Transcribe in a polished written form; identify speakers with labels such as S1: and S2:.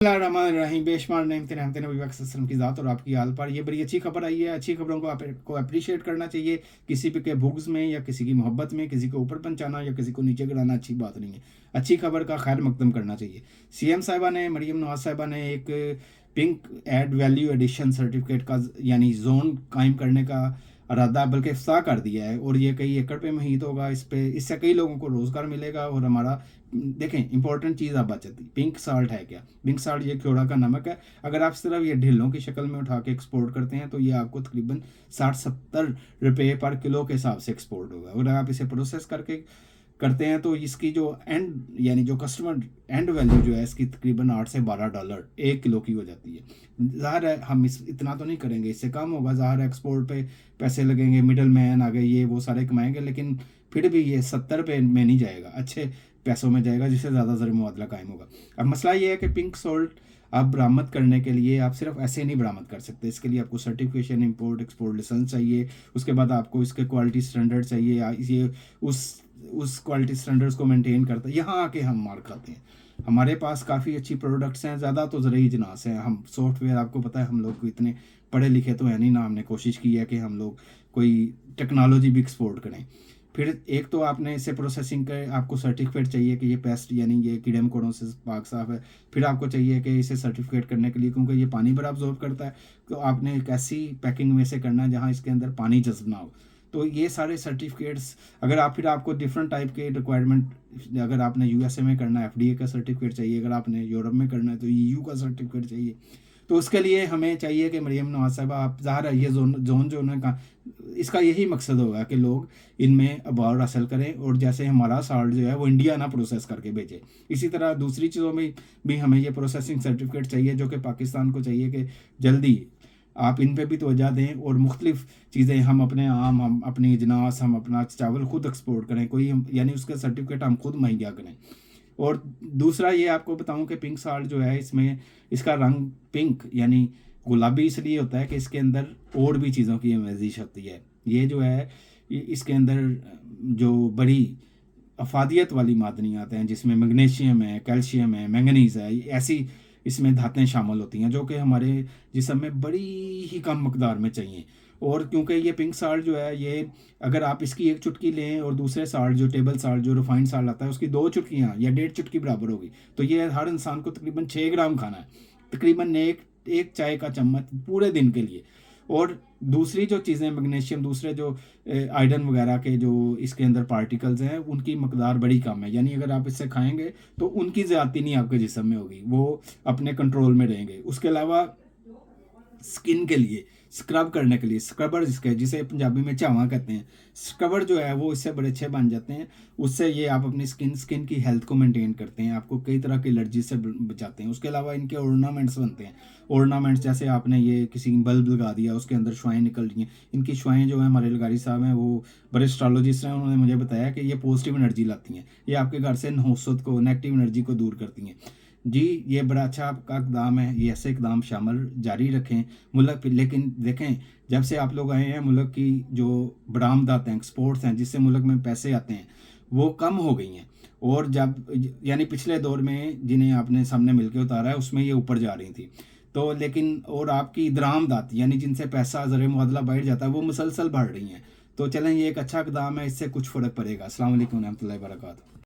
S1: रहीम बेशुमार नेमतें रहमतें नबी पाक सल्लल्लाहु अलैहि वसल्लम की ज़ात और आपकी आल पर। ये बड़ी अच्छी खबर आई है। अच्छी खबरों को आपको अप्रिशिएट करना चाहिए। किसी पे के बुग्ज में या किसी की मोहब्बत में किसी को ऊपर पहुंचाना या किसी को नीचे गिराना अच्छी बात नहीं है। अच्छी खबर का खैर मकदम करना चाहिए। सीएम साहिबा ने, मरियम नवाज साहिबा ने एक pink add value addition certificate का यानी जोन कायम करने का इरादा बल्कि इफ्ताह कर दिया है और ये कई एकड़ पे मुहित होगा। इससे कई लोगों को रोज़गार मिलेगा और हमारा देखें इंपॉर्टेंट चीज़ आप बचती। पिंक साल्ट है क्या? पिंक साल्ट ये क्योड़ा का नमक है। अगर आप सिर्फ ये ढिल्लों की शक्ल में उठा के एक्सपोर्ट करते हैं तो ये आपको तकरीबन 60-70 रुपये पर किलो के हिसाब से एक्सपोर्ट होगा। अगर आप इसे प्रोसेस करके करते हैं तो इसकी जो एंड यानी जो कस्टमर एंड वैल्यू जो है इसकी तकरीबन $8 से $12 1 किलो की हो जाती है। ज़ाहिर है हम इतना तो नहीं करेंगे, इससे कम होगा। ज़ाहिर है एक्सपोर्ट पे पैसे लगेंगे, मिडल मैन आ गए, ये वो सारे कमाएंगे, लेकिन फिर भी ये 70 रुपये में नहीं जाएगा, अच्छे पैसों में जाएगा जिससे ज़्यादा ज़र मुआदला कायम होगा। अब मसला ये है कि पिंक सॉल्ट आप बरामद करने के लिए आप सिर्फ ऐसे नहीं बरामद कर सकते। इसके लिए आपको सर्टिफिकेशन, इंपोर्ट एक्सपोर्ट लाइसेंस चाहिए। उसके बाद आपको इसके क्वालिटी स्टैंडर्ड चाहिए। ये उस क्वालिटी स्टैंडर्ड्स को मेंटेन करता है। यहाँ आके हम मार खाते हैं। हमारे पास काफ़ी अच्छी प्रोडक्ट्स हैं, ज़्यादा तो ज़रूरी इजनास हैं। हम सॉफ्टवेयर, आपको पता है हम लोग इतने पढ़े लिखे तो है नहीं ना, हमने कोशिश की है कि हम लोग कोई टेक्नोलॉजी भी एक्सपोर्ट करें। फिर एक तो आपने इसे प्रोसेसिंग के आपको सर्टिफिकेट चाहिए कि ये पेस्ट यानी ये कीड़े मकोड़ों से पाक साफ है। फिर आपको चाहिए कि इसे सर्टिफिकेट करने के लिए, क्योंकि ये पानी पर ऑब्जॉर्व करता है, तो आपने एक ऐसी पैकिंग में से करना है जहाँ इसके अंदर पानी जज्ब ना हो। तो ये सारे सर्टिफिकेट्स अगर आप फिर आपको डिफरेंट टाइप के रिक्वायरमेंट, अगर आपने यूएसए में करना है एफडीए का सर्टिफिकेट चाहिए, अगर आपने यूरोप में करना है तो ईयू का सर्टिफिकेट चाहिए। तो उसके लिए हमें चाहिए कि मरियम नवाज साहबा आप, ज़ाहिर है ये जोन जो उन्होंने कहा, इसका यही मकसद होगा कि लोग इनमें अबार हासिल करें और जैसे हमारा साल्ट जो है वो इंडिया ना प्रोसेस करके भेजे। इसी तरह दूसरी चीज़ों में भी हमें ये प्रोसेसिंग सर्टिफिकेट चाहिए जो कि पाकिस्तान को चाहिए कि जल्दी आप इन पे भी तवज्जो दें और मुख्तलिफ चीज़ें हम अपने हम अपनी अजनास, हम अपना चावल खुद एक्सपोर्ट करें, कोई यानी उसके सर्टिफिकेट हम खुद मुहैया करें। और दूसरा ये आपको बताऊं कि पिंक साल्ट जो है इसमें इसका रंग पिंक यानी गुलाबी इसलिए होता है कि इसके अंदर और भी चीज़ों की आमेजिश होती है। ये जो है इसके अंदर जो बड़ी अफादियत वाली मादनियात हैं जिसमें मैग्नीशियम है, कैल्शियम है, मैंगनीज़ है, ऐसी इसमें धातें शामिल होती हैं जो कि हमारे जिस्म में बड़ी ही कम मकदार में चाहिए। और क्योंकि ये पिंक साल्ट जो है ये अगर आप इसकी एक चुटकी लें और दूसरे साल्ट जो टेबल साल्ट जो रिफाइंड साल्ट आता है उसकी 2 चुटकियाँ या 1.5 चुटकी बराबर होगी, तो ये हर इंसान को तकरीबन 6 ग्राम खाना है, तकरीबन एक चाय का चम्मच पूरे दिन के लिए। और दूसरी जो चीज़ें मैग्नीशियम, दूसरे जो आयरन वगैरह के जो इसके अंदर पार्टिकल्स हैं उनकी मकदार बड़ी कम है, यानी अगर आप इससे खाएंगे तो उनकी ज़्यादती नहीं आपके जिस्म में होगी, वो अपने कंट्रोल में रहेंगे। उसके अलावा स्किन के लिए स्क्रब करने के लिए स्क्रबर जिसे पंजाबी में चावा कहते हैं, स्क्रबर जो है वो इससे बड़े अच्छे बन जाते हैं। उससे ये आप अपनी स्किन की हेल्थ को मेंटेन करते हैं, आपको कई तरह की एलर्जी से बचाते हैं। उसके अलावा इनके ऑर्नामेंट्स बनते हैं। ऑर्नामेंट्स जैसे आपने ये किसी बल्ब लगा दिया उसके अंदर शुआएँ निकल रही हैं, इनकी शुआएँ जो है हमारे लगारी साहब हैं वो बड़े एस्ट्रोलॉजिस्ट हैं, उन्होंने मुझे बताया कि ये पॉजिटिव एनर्जी लाती हैं, ये आपके घर से नहुसत को, नेगेटिव एनर्जी को दूर करती हैं। जी ये बड़ा अच्छा आपका इकदाम है, ये ऐसे इकदाम शामिल जारी रखें मुल्क। लेकिन देखें जब से आप लोग आए हैं मुल्क की जो बरामदात हैं, एक्सपोर्ट्स हैं जिससे मुल्क में पैसे आते हैं वो कम हो गई हैं। और जब यानी पिछले दौर में जिन्हें आपने सामने मिलके उतारा है उसमें ये ऊपर जा रही थी, तो लेकिन और आपकी दरामदात यानी जिनसे पैसा ज़र मुआदला बैठ जाता है वो मुसलसल बढ़ रही हैं। तो चलें ये एक अच्छा इकदाम है, इससे कुछ फ़र्क पड़ेगा। अस्सलाम वालेकुम रहमतुल्लाहि व बरकातहू।